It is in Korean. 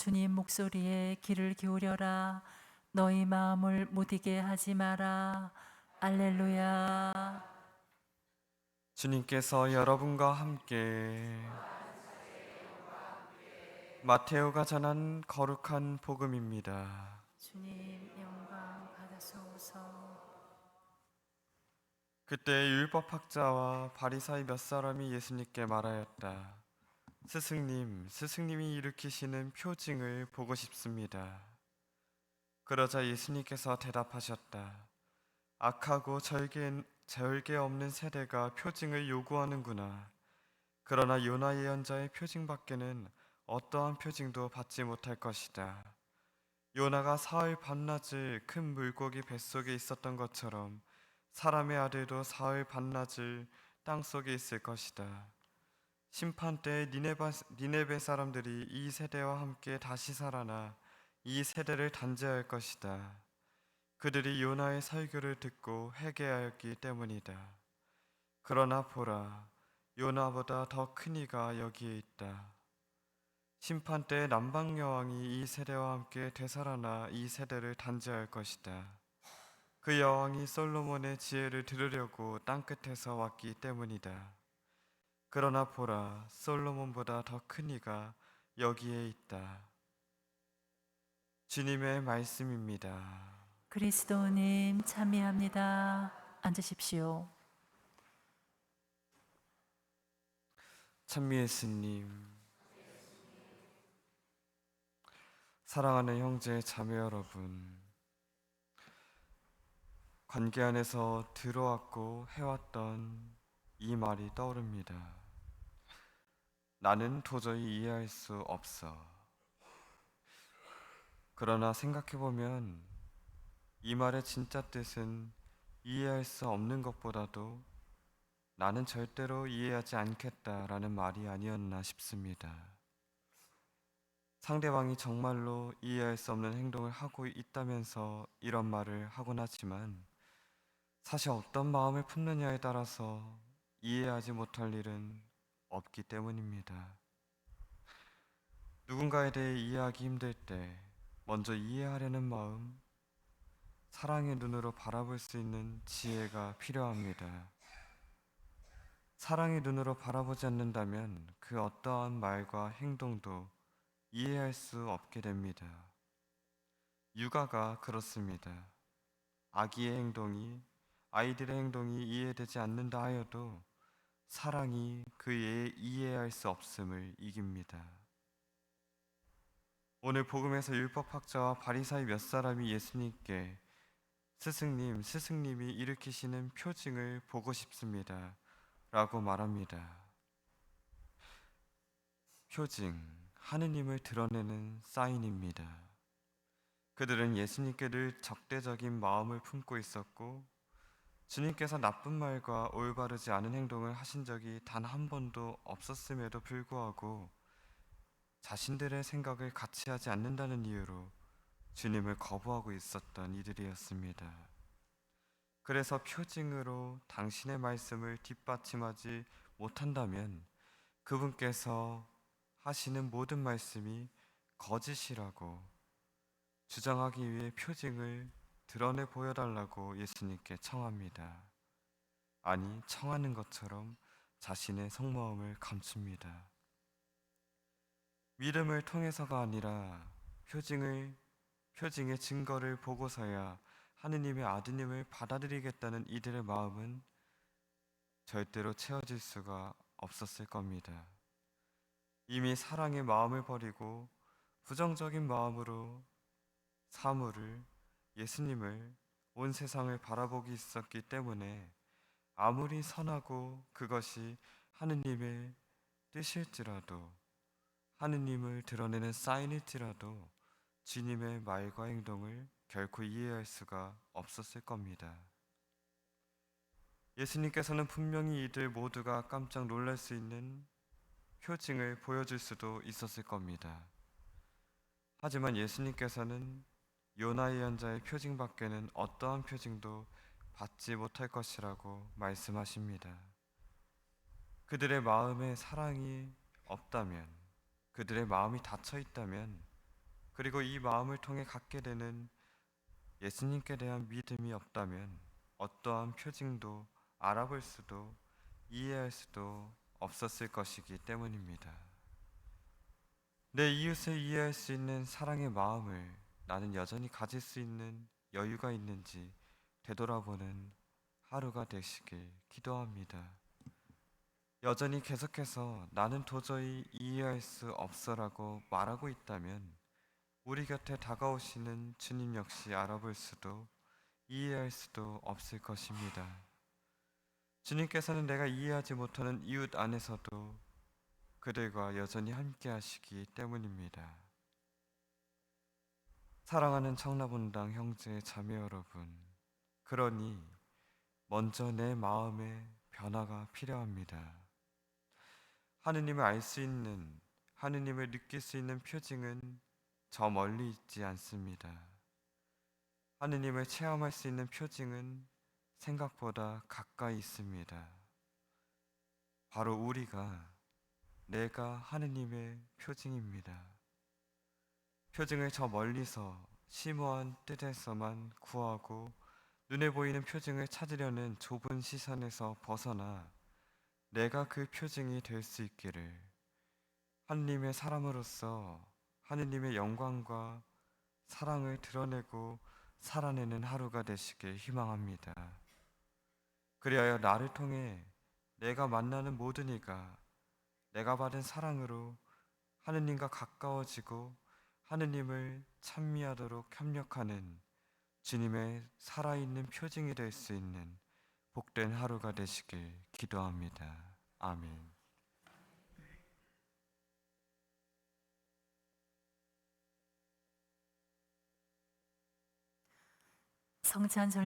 주님 목소리에 귀를 기울여라. 너희 마음을 무디게 하지 마라. 알렐루야. 주님께서 여러분과 함께 마테오가 전한 거룩한 복음입니다. 주님 영광 받으소서. 그때 율법학자와 바리사이 몇 사람이 예수님께 말하였다. 스승님이 일으키시는 표징을 보고 싶습니다. 그러자 예수님께서 대답하셨다. 악하고 절개 없는 세대가 표징을 요구하는구나. 그러나 요나 예언자의 표징밖에는 어떠한 표징도 받지 못할 것이다. 요나가 사흘 밤낮을 큰 물고기 뱃속에 있었던 것처럼 사람의 아들도 사흘 밤낮을 땅속에 있을 것이다. 심판 때 니네베 사람들이 이 세대와 함께 다시 살아나 이 세대를 단죄할 것이다. 그들이 요나의 설교를 듣고 회개하였기 때문이다. 그러나 보라, 요나보다 더 큰 이가 여기에 있다. 심판 때 남방 여왕이 이 세대와 함께 되살아나 이 세대를 단죄할 것이다. 그 여왕이 솔로몬의 지혜를 들으려고 땅끝에서 왔기 때문이다. 그러나 보라, 솔로몬보다 더 큰 이가 여기에 있다. 주님의 말씀입니다. 그리스도님 참여합니다. 앉으십시오. 찬미 예수님, 사랑하는 형제 자매 여러분, 관계 안에서 들어왔고 해왔던 이 말이 떠오릅니다. 나는 도저히 이해할 수 없어. 그러나 생각해보면 이 말의 진짜 뜻은 이해할 수 없는 것보다도 나는 절대로 이해하지 않겠다라는 말이 아니었나 싶습니다. 상대방이 정말로 이해할 수 없는 행동을 하고 있다면서 이런 말을 하곤 하지만 사실 어떤 마음을 품느냐에 따라서 이해하지 못할 일은 없기 때문입니다. 누군가에 대해 이해하기 힘들 때 먼저 이해하려는 마음, 사랑의 눈으로 바라볼 수 있는 지혜가 필요합니다. 사랑의 눈으로 바라보지 않는다면 그 어떠한 말과 행동도 이해할 수 없게 됩니다. 육아가 그렇습니다. 아이들의 행동이 이해되지 않는다 하여도 사랑이 그의 이해할 수 없음을 이깁니다. 오늘 복음에서 율법학자와 바리사이 몇 사람이 예수님께 스승님이 일으키시는 표징을 보고 싶습니다. 라고 말합니다. 표징, 하느님을 드러내는 사인입니다. 그들은 예수님께 늘 적대적인 마음을 품고 있었고 주님께서 나쁜 말과 올바르지 않은 행동을 하신 적이 단 한 번도 없었음에도 불구하고 자신들의 생각을 같이 하지 않는다는 이유로 주님을 거부하고 있었던 이들이었습니다. 그래서 표징으로 당신의 말씀을 뒷받침하지 못한다면 그분께서 하시는 모든 말씀이 거짓이라고 주장하기 위해 표징을 드러내 보여달라고 예수님께 청합니다. 아니, 청하는 것처럼 자신의 속마음을 감춥니다. 믿음을 통해서가 아니라 표징의 증거를 보고서야 하느님의 아드님을 받아들이겠다는 이들의 마음은 절대로 채워질 수가 없었을 겁니다. 이미 사랑의 마음을 버리고 부정적인 마음으로 예수님을 온 세상을 바라보기 있었기 때문에 아무리 선하고 그것이 하느님의 뜻일지라도 하느님을 드러내는 사인일지라도 주님의 말과 행동을 결코 이해할 수가 없었을 겁니다. 예수님께서는 분명히 이들 모두가 깜짝 놀랄 수 있는 표징을 보여줄 수도 있었을 겁니다. 하지만 예수님께서는 요나 예언자의 표징밖에는 어떠한 표징도 받지 못할 것이라고 말씀하십니다. 그들의 마음에 사랑이 없다면, 그들의 마음이 닫혀 있다면 그리고 이 마음을 통해 갖게 되는 예수님께 대한 믿음이 없다면 어떠한 표징도 알아볼 수도 이해할 수도 없었을 것이기 때문입니다. 내 이웃을 이해할 수 있는 사랑의 마음을 나는 여전히 가질 수 있는 여유가 있는지 되돌아보는 하루가 되시길 기도합니다. 여전히 계속해서 나는 도저히 이해할 수 없어라고 말하고 있다면 우리 곁에 다가오시는 주님 역시 알아볼 수도 이해할 수도 없을 것입니다. 주님께서는 내가 이해하지 못하는 이웃 안에서도 그들과 여전히 함께 하시기 때문입니다. 사랑하는 청라본당 형제 자매 여러분, 그러니 먼저 내 마음의 변화가 필요합니다. 하느님을 알 수 있는, 하느님을 느낄 수 있는 표징은 저 멀리 있지 않습니다. 하느님을 체험할 수 있는 표징은 생각보다 가까이 있습니다. 바로 내가 하느님의 표징입니다. 표징을 저 멀리서 심오한 뜻에서만 구하고 눈에 보이는 표징을 찾으려는 좁은 시선에서 벗어나 내가 그 표징이 될 수 있기를, 하느님의 사람으로서 하느님의 영광과 사랑을 드러내고 살아내는 하루가 되시길 희망합니다. 그리하여 나를 통해 내가 만나는 모든 이가 내가 받은 사랑으로 하느님과 가까워지고 하느님을 찬미하도록 협력하는 주님의 살아있는 표징이 될 수 있는 복된 하루가 되시길 기도합니다. 아멘. 성찬 절